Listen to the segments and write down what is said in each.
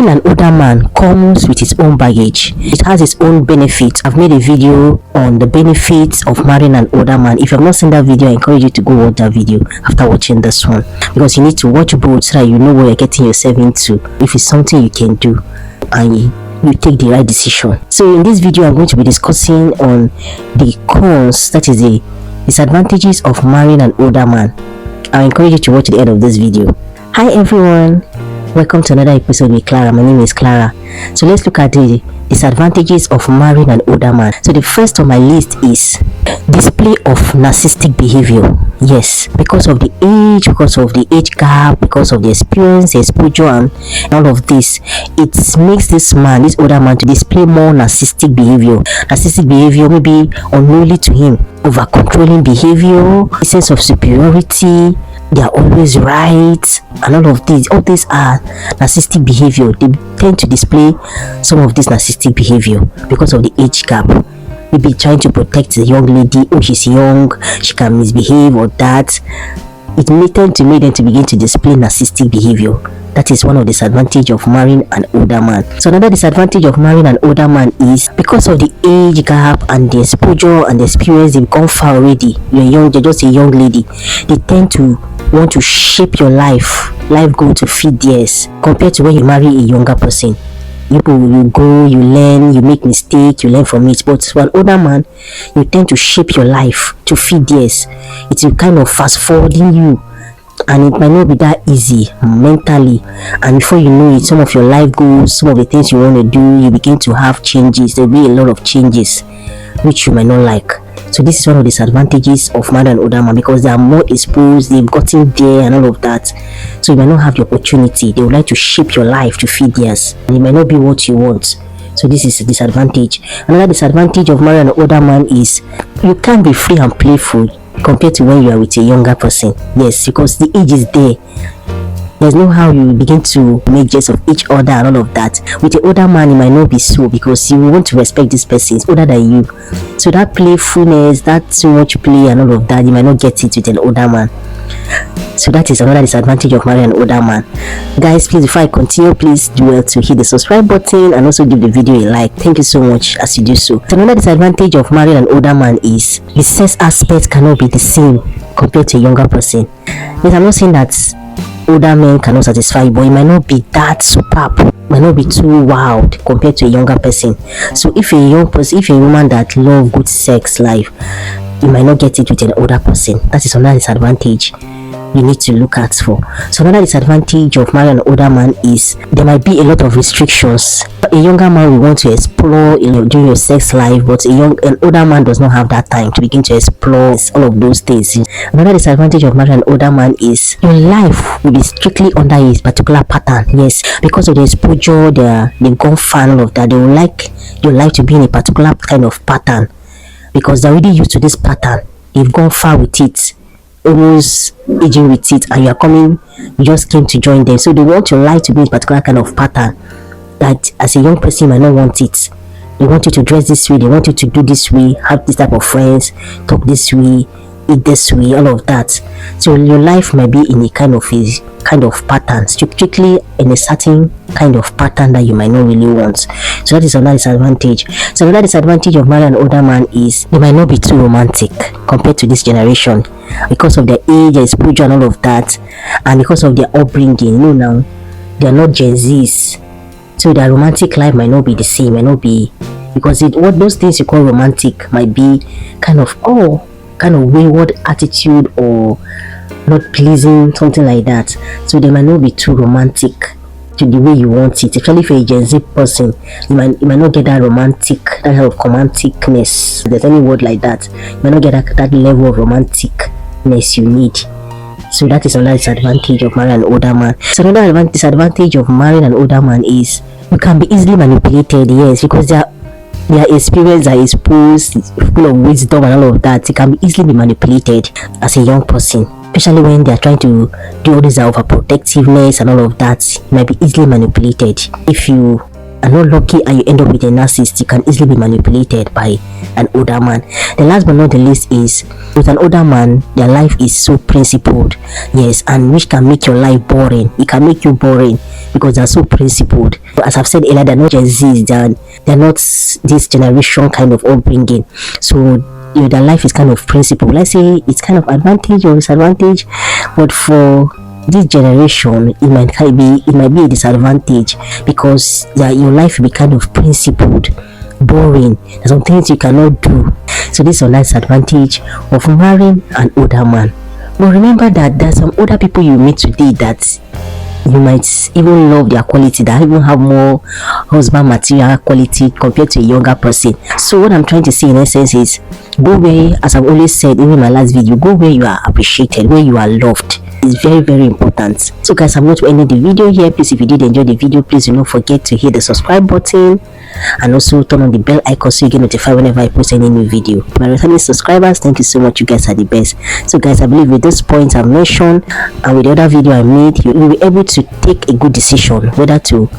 marrying an older man comes with its own baggage. It has its own benefits. I've made a video on the benefits of marrying an older man. If you have not seen that video, I encourage you to go watch that video after watching this one, because you need to watch both so that you know what you're getting yourself into, if it's something you can do and you take the right decision. So in this video, I'm going to be discussing on the cons, that is the disadvantages of marrying an older man. I encourage you to watch the end of this video. Hi everyone, welcome to another episode with Clara. My name is Clara. So let's look at the disadvantages of marrying an older man. So the first on my list is display of narcissistic behavior. Yes, because of the age gap, because of the experience, the exposure, and all of this, it makes this older man, to display more narcissistic behavior. Narcissistic behavior, maybe unknowingly to him, over controlling behavior, a sense of superiority. They are always right, and all these are narcissistic behavior. They tend to display some of this narcissistic behavior because of the age gap. Maybe trying to protect the young lady. Oh, she's young, she can misbehave, or that. It may tend to make them to begin to display narcissistic behavior. That is one of the disadvantages of marrying an older man. So another disadvantage of marrying an older man is because of the age gap and the exposure and the experience. They've gone far already. You're just a young lady. They tend to want to shape your life goal to fit theirs, compared to when you marry a younger person. You go, you learn, you make mistakes, you learn from it. But for an older man, you tend to shape your life to fit theirs. It's kind of fast forwarding you, and it might not be that easy mentally. And before you know it, some of your life goals, some of the things you want to do, you begin to have changes. There'll be a lot of changes which you might not like. So this is one of the disadvantages of marrying an older man, because they are more exposed, they've gotten there and all of that. So you might not have the opportunity. They would like to shape your life to fit theirs, and it might not be what you want. So this is a disadvantage. Another disadvantage of marrying an older man is you can't be free and playful compared to when you are with a younger person. Yes, because the age is there. There's no how you begin to make jest of each other and all of that. With an older man, it might not be so, because you want to respect this person. It's older than you. So that playfulness, that so much play and all of that, you might not get it with an older man. So that is another disadvantage of marrying an older man. Guys, please, before I continue, please do well to hit the subscribe button and also give the video a like. Thank you so much as you do so. So another disadvantage of marrying an older man is the sex aspect cannot be the same compared to a younger person. Yes, I'm not saying that older men cannot satisfy, but it might not be that superb, might not be too wild compared to a younger person. So if a woman that love good sex life, you might not get it with an older person. That is another disadvantage you need to look at for. So another disadvantage of marrying an older man is there might be a lot of restrictions. A younger man will want to explore, during your sex life, but an older man does not have that time to begin to explore all of those things. Another disadvantage of marrying an older man is your life will be strictly under a particular pattern. Yes, because of the exposure, they've gone far and all of that. They will like your life to be in a particular kind of pattern, because they're already used to this pattern. They've gone far with it, almost aging with it, and you just came to join them. So they want your life to be in a particular kind of pattern that as a young person you might not want it. They want you to dress this way, they want you to do this way, have this type of friends, talk this way, eat this way, all of that. So your life might be in a kind of pattern, strictly in a certain kind of pattern that you might not really want. So that is another disadvantage. So another disadvantage of marrying an older man is they might not be too romantic compared to this generation, because of their age, their exposure and all of that, and because of their upbringing. Now they are not Gen Zs, so their romantic life might not be the same, might not be, because what those things you call romantic might be kind of wayward attitude or not pleasing, something like that. So they might not be too romantic to the way you want it. Especially if you're a Gen Z person, you might not get that kind of romanticness. If there's any word like that, you might not get that level of romanticness you need. So that is another disadvantage of marrying an older man. So another disadvantage of marrying an older man is you can be easily manipulated. Yes, because their experience are exposed, full of wisdom and all of that. It can easily be manipulated as a young person, especially when they are trying to do all this overprotectiveness and all of that. You might be easily manipulated if you are not lucky and you end up with a narcissist, you can easily be manipulated by an older man. The last but not the least is, with an older man, their life is so principled, yes, and which can make your life boring. It can make you boring because they're so principled. As I've said earlier, they're not Gen Zs, they're not this generation kind of upbringing. So their life is kind of principled. Let's say it's kind of advantage or disadvantage, but for this generation it might be a disadvantage, because your life will be kind of principled, boring. There's some things you cannot do. So this is a nice advantage of marrying an older man. But remember that there's some older people you meet today that you might even love their quality, that even have more husband material quality compared to a younger person. So what I'm trying to say in essence is, go where, as I've always said even in my last video, go where you are appreciated, where you are loved. Is very, very important. So guys, I'm going to end the video here. Please, if you did enjoy the video, please do not forget to hit the subscribe button and also turn on the bell icon so you get notified whenever I post any new video. My returning subscribers, thank you so much. You guys are the best. So guys, I believe with this point I've mentioned and with the other video I made, you will be able to take a good decision whether to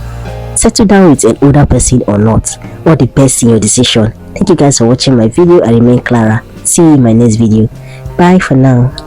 settle down with an older person or not, or the best in your decision. Thank you guys for watching my video. I remain Clara. See you in my next video. Bye for now.